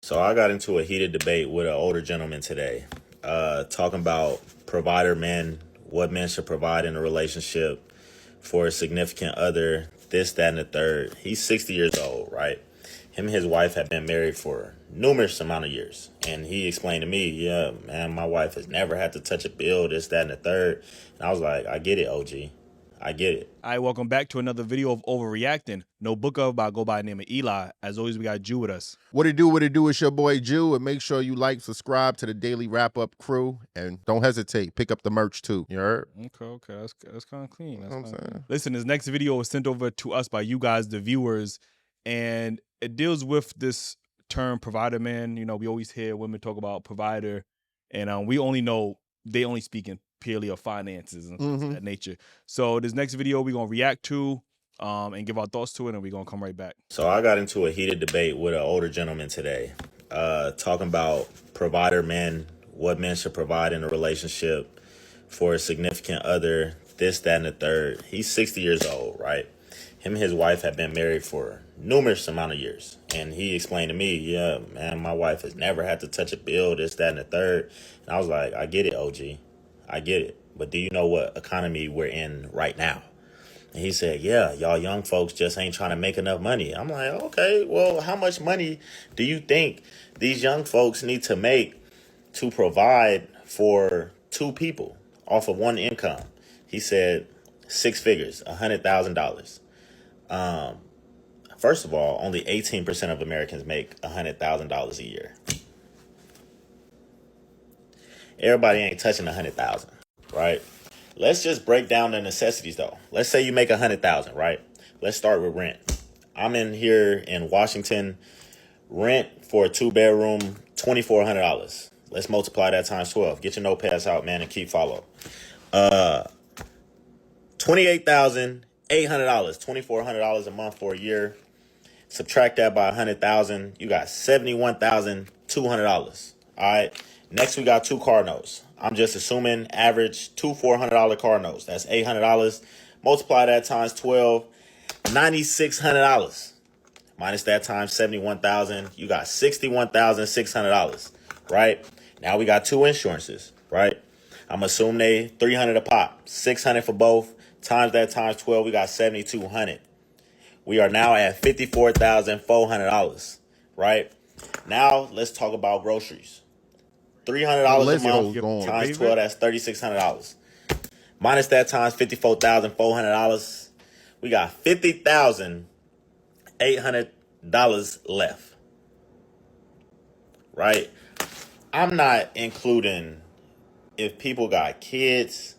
So I got into a heated debate with an older gentleman today, talking about provider men, what men should provide in a relationship for a significant other, this, that, and the third. He's 60 years old, right? Him and his wife have been married for numerous amount of years. And he explained to me, yeah, man, my wife has never had to touch a bill, this, that, and the third. And I was like, I get it, OG. I get it. All right, welcome back to another video of Overreacting. No book of, but I go by the name of Eli. As always, we got Jew with us. What it do, it's your boy Jew, and make sure you like, subscribe to the Daily Wrap Up Crew, and don't hesitate, pick up the merch too, you heard? Okay, that's kind of clean. That's what I'm saying. Listen, this next video was sent over to us by you guys, the viewers, and it deals with this term provider man. You know, we always hear women talk about provider, and we only know they only speaking purely of finances and things of that nature. So this next video we're gonna react to and give our thoughts to it, and we're gonna come right back. So I got into a heated debate with an older gentleman today, talking about provider men, what men should provide in a relationship for a significant other, this, that, and the third. He's 60 years old, right? Him and his wife have been married for numerous amount of years. And he explained to me, yeah, man, my wife has never had to touch a bill, this, that, and the third. And I was like, I get it, OG. I get it. But do you know what economy we're in right now? And he said, yeah, y'all young folks just ain't trying to make enough money. I'm like, okay, well, how much money do you think these young folks need to make to provide for two people off of one income? He said 6 figures, $100,000. First of all, only 18% of Americans make $100,000 a year. Everybody ain't touching 100,000, right? Let's just break down the necessities though. Let's say you make 100,000, right? Let's start with rent. I'm in here in Washington. Rent for a 2-bedroom, $2,400. Let's multiply that times 12. Get your notepads out, man, and keep follow. $28,800, $2,400 a month for a year. Subtract that by 100,000, you got $71,200. All right. Next, we got 2 car notes. I'm just assuming average 2 $400 car notes. That's $800. Multiply that times 12, $9,600. Minus that times 71,000, you got $61,600. Right? Now we got 2 insurances. Right? I'm assuming they $300 a pop, $600 for both. Times that times 12, we got $7,200. We are now at $54,400. Right? Now let's talk about groceries. $300 a month times 12, that's $3,600. Minus that times $54,400, we got $50,800 left. Right? I'm not including if people got kids,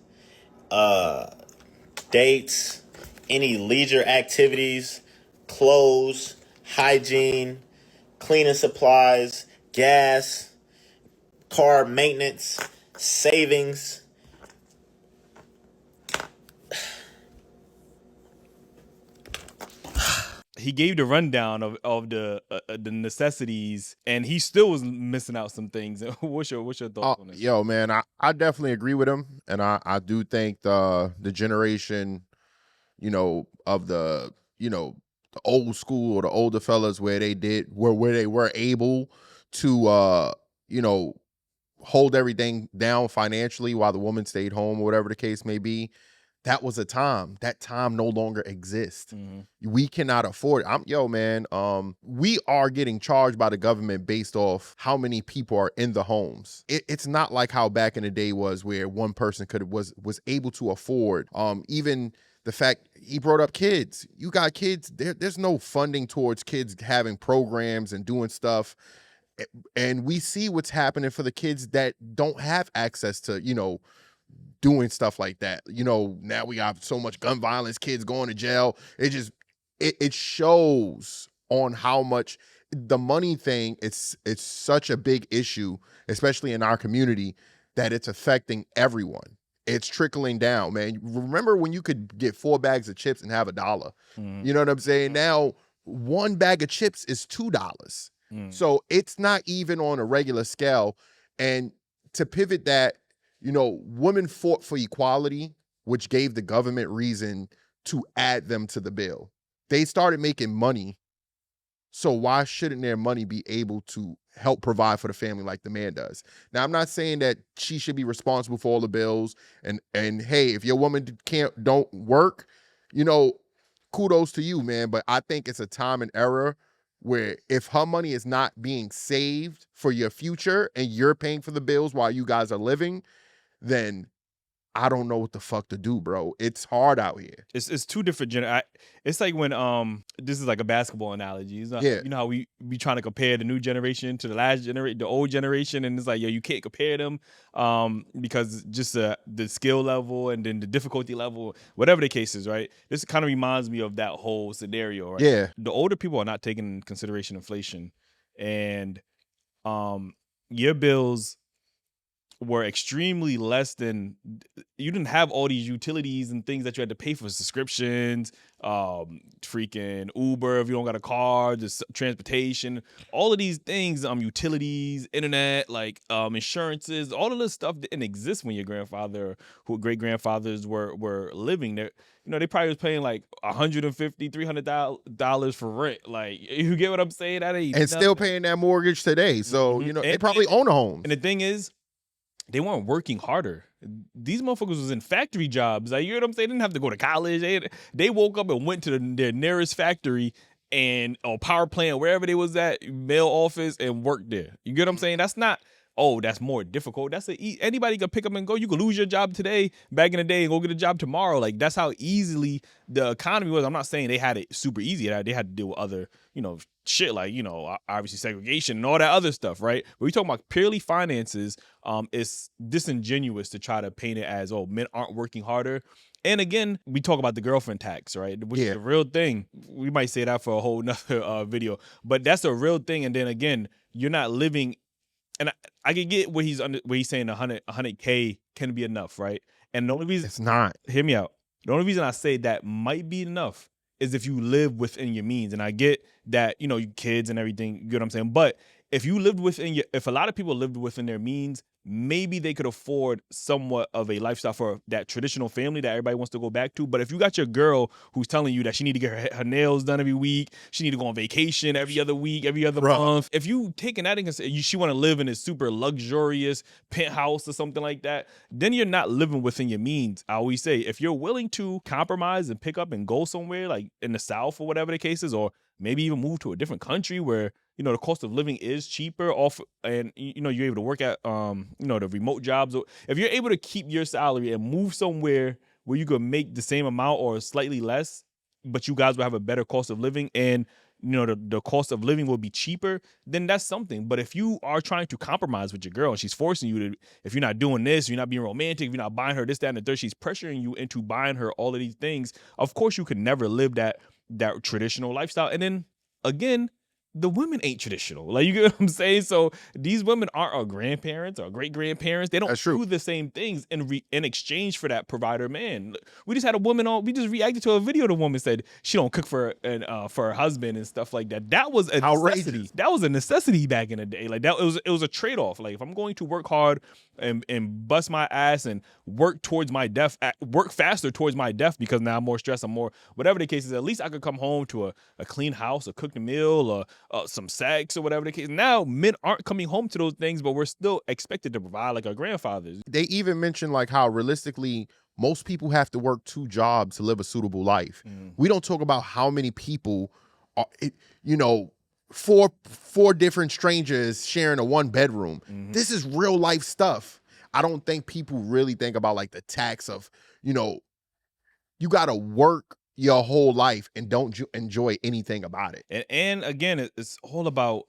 dates, any leisure activities, clothes, hygiene, cleaning supplies, gas, car maintenance, savings. He gave the rundown of the necessities, and he still was missing out some things. What's your thoughts on this? Yo, man, I definitely agree with him, and I do think the generation, of the old school or the older fellas where they were able to hold everything down financially while the woman stayed home or whatever the case may be. That was a time. That time no longer exists. We cannot afford it. We are getting charged by the government based off how many people are in the homes. It's not like how back in the day was where one person was able to afford. Even the fact he brought up kids. You got kids. There's no funding towards kids having programs and doing stuff. And we see what's happening for the kids that don't have access to, doing stuff like that. Now we got so much gun violence, kids going to jail. It shows on how much the money thing, it's such a big issue, especially in our community, that it's affecting everyone. It's trickling down, man. Remember when you could get 4 bags of chips and have $1? You know what I'm saying? Now, 1 bag of chips is $2. So it's not even on a regular scale. And to pivot that, women fought for equality, which gave the government reason to add them to the bill. They started making money So why shouldn't their money be able to help provide for the family like the man does? Now, I'm not saying that she should be responsible for all the bills. And hey, if your woman don't work, you know, kudos to you, man. But I think it's a time and error where if her money is not being saved for your future and you're paying for the bills while you guys are living, then I don't know what the fuck to do, bro. It's hard out here. It's two different it's like when this is like a basketball analogy. It's not, Yeah. you know how we be trying to compare the new generation to the last generation, the old generation, and it's like, yo, you can't compare them because just the skill level and then the difficulty level, whatever the case is, right? This kind of reminds me of that whole scenario, right? Yeah. The older people are not taking into consideration inflation, and your bills were extremely less than, you didn't have all these utilities and things that you had to pay for, subscriptions, freaking Uber if you don't got a car, just transportation, all of these things, utilities, internet, like insurances, all of this stuff didn't exist when your grandfather, who great grandfathers were living there. You know, they probably was paying like $150-$300 for rent. Like, you get what I'm saying? That ain't And nothing. still paying that mortgage today. So, you know, they probably own a home. And the thing is, they weren't working harder. These motherfuckers was in factory jobs. Like, you know what I'm saying? They didn't have to go to college. They woke up and went to their nearest factory or power plant, wherever they was at, mail office, and worked there. You get what I'm saying? That's not, oh, that's more difficult. That's anybody can pick up and go. You could lose your job today, back in the day, and go get a job tomorrow. Like, that's how easily the economy was. I'm not saying they had it super easy. They had to deal with other, shit, like, obviously segregation and all that other stuff, right? But we talking about purely finances. It's disingenuous to try to paint it as, oh, men aren't working harder. And again, we talk about the girlfriend tax, right? Which is a real thing. We might say that for a whole nother video, but that's a real thing. And then again, you're not living, and I can get what he's saying 100K can be enough, right? And the only reason it's not, hear me out. The only reason I say that might be enough is if you live within your means. And I get that, you kids and everything, you get what I'm saying? But if you lived if a lot of people lived within their means, maybe they could afford somewhat of a lifestyle for that traditional family that everybody wants to go back to. But if you got your girl who's telling you that she need to get her nails done every week, she need to go on vacation every other week, every other month, if you taking that in consideration, she want to live in a super luxurious penthouse or something like that, then you're not living within your means. I always say, if you're willing to compromise and pick up and go somewhere like in the South or whatever the case is, or maybe even move to a different country where the cost of living is cheaper and you're able to work at the remote jobs. If you're able to keep your salary and move somewhere where you could make the same amount or slightly less, but you guys will have a better cost of living and the cost of living will be cheaper, then that's something. But if you are trying to compromise with your girl and she's forcing you to, if you're not doing this, you're not being romantic, if you're not buying her this, that, and the third, she's pressuring you into buying her all of these things, of course you could never live that traditional lifestyle. And then again, the women ain't traditional. Like, you get what I'm saying? So these women aren't our grandparents or great grandparents. They don't do the same things in exchange for that provider man. We just had a woman on. We just reacted to a video. The woman said she don't cook for her husband and stuff like that. That was a necessity. That was a necessity back in the day. Like, that it was a trade off. Like, if I'm going to work hard and bust my ass and work towards my death, work faster towards my death because now I'm more stressed, I'm more whatever the case is. At least I could come home to a clean house, a cooked meal, or some sex or whatever the case. Now men aren't coming home to those things, but we're still expected to provide like our grandfathers. They even mentioned like how realistically most people have to work 2 jobs to live a suitable life. We don't talk about how many people are, four different strangers sharing a 1 bedroom. This is real life stuff. I don't think people really think about like the tax of, you got to work your whole life and don't enjoy anything about it. And again, it's all about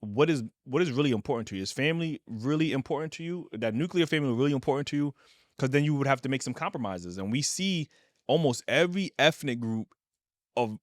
what is really important to you. Is family really important to you? That nuclear family really important to you? Because then you would have to make some compromises. And we see almost every ethnic group of,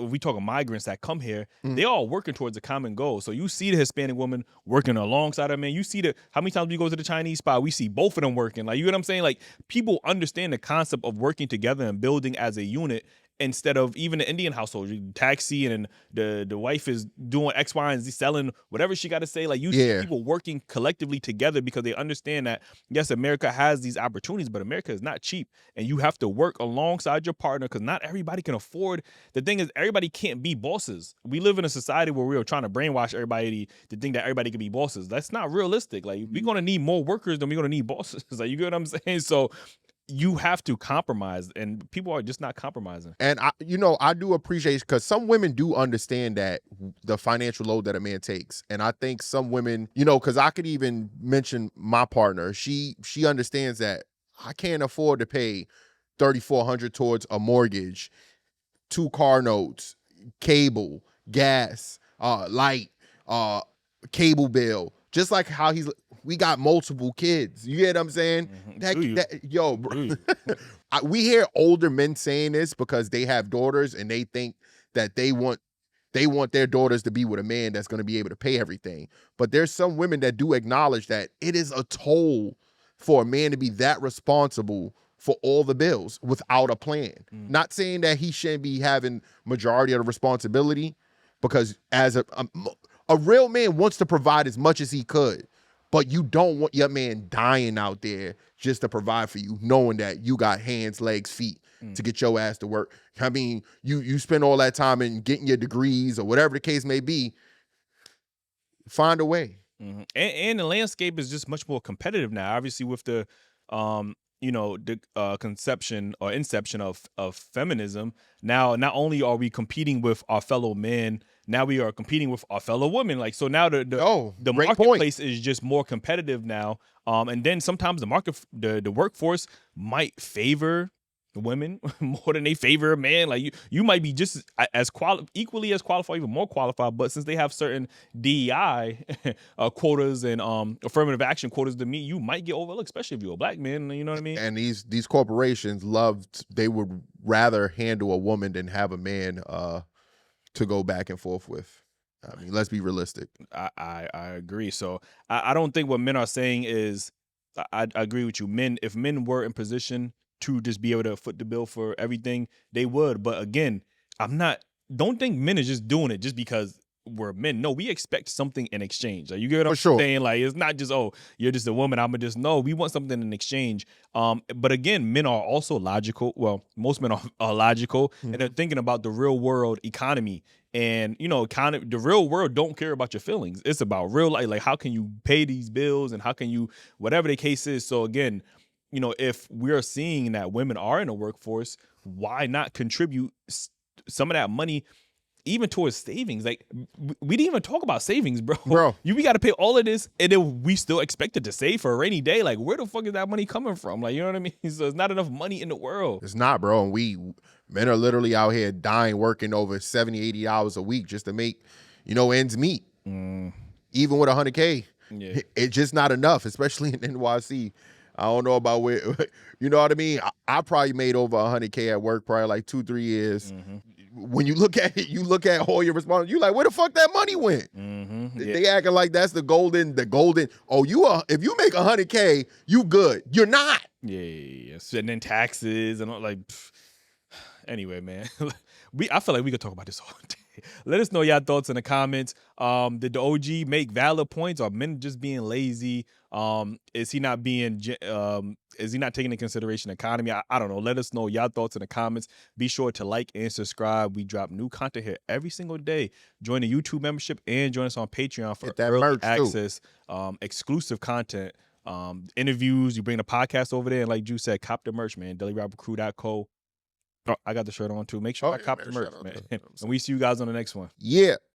we talk of migrants that come here, they all working towards a common goal. So you see the Hispanic woman working alongside her man. You see how many times we go to the Chinese spot, we see both of them working. Like, you know what I'm saying? Like, people understand the concept of working together and building as a unit. instead of even the Indian household, taxi, and then the wife is doing X, Y, and Z, selling whatever she got to say. Like, you see people working collectively together because they understand that, yes, America has these opportunities, but America is not cheap, and you have to work alongside your partner because not everybody can afford. The thing is, everybody can't be bosses. We live in a society where we're trying to brainwash everybody to think that everybody can be bosses. That's not realistic. Like, we're going to need more workers than we're going to need bosses. Like, you get what I'm saying? So you have to compromise, and people are just not compromising. And I do appreciate, because some women do understand that the financial load that a man takes. And I think some women, because I could even mention my partner, she understands that I can't afford to pay $3,400 towards a mortgage, 2 car notes, cable, gas, light, cable bill. Just like how we got multiple kids. You get what I'm saying? Yo, bro. We hear older men saying this because they have daughters and they think that they want their daughters to be with a man that's going to be able to pay everything. But there's some women that do acknowledge that it is a toll for a man to be that responsible for all the bills without a plan. Not saying that he shouldn't be having majority of the responsibility, because as a real man wants to provide as much as he could, but you don't want your man dying out there just to provide for you, knowing that you got hands, legs, feet to get your ass to work. I mean, you spend all that time in getting your degrees or whatever the case may be. Find a way. And the landscape is just much more competitive now. Obviously, with the conception or inception of feminism, now not only are we competing with our fellow men, now we are competing with our fellow women. Like, so now the marketplace is just more competitive now. And then sometimes the workforce might favor women more than they favor a man. Like, you might be just as equally as qualified, even more qualified, but since they have certain DEI quotas and affirmative action quotas to meet, you might get overlooked, especially if you're a black man. You know what I mean? And these corporations they would rather handle a woman than have a man to go back and forth with. I mean, let's be realistic. I agree. So I don't think what men are saying is, I agree with you. If men were in position to just be able to foot the bill for everything, they would. But again, don't think men are just doing it just because we're men. No, we expect something in exchange. Like, you get what I'm saying? Like, it's not just, oh, you're just a woman, I'm just, no, we want something in exchange. But again, men are also logical. Well, most men are logical, and they're thinking about the real world economy. And, the real world don't care about your feelings. It's about real life. Like, how can you pay these bills, and how can you, whatever the case is. So again, if we're seeing that women are in the workforce, why not contribute some of that money even towards savings? Like, we didn't even talk about savings, bro. We got to pay all of this, and then we still expected to save for a rainy day. Like, where the fuck is that money coming from? Like, you know what I mean? So it's not enough money in the world. It's not, bro. And men are literally out here dying, working over 70, 80 hours a week just to make, ends meet. Even with $100K, it's just not enough, especially in NYC. I don't know about where, you know what I mean? I probably made over $100K at work, probably like 2-3 years. When you look at it, you look at all your responsibilities, you're like, where the fuck that money went? They acting like that's the golden, if you make $100K, you good. You're not. Yeah. And then taxes and all, like, anyway, man. I feel like we could talk about this all day. Let us know your thoughts in the comments. Did the OG make valid points? Are men just being lazy? Is he not taking into consideration the economy? I don't know. Let us know your thoughts in the comments. Be sure to like and subscribe. We drop new content here every single day. Join the YouTube membership and join us on Patreon for early access, exclusive content, interviews. You bring the podcast over there, and like Drew said, cop the merch, man. DailyRapUpCrew.co. Oh, I got the shirt on too. Make sure I cop the merch, man. And we see you guys on the next one. Yeah.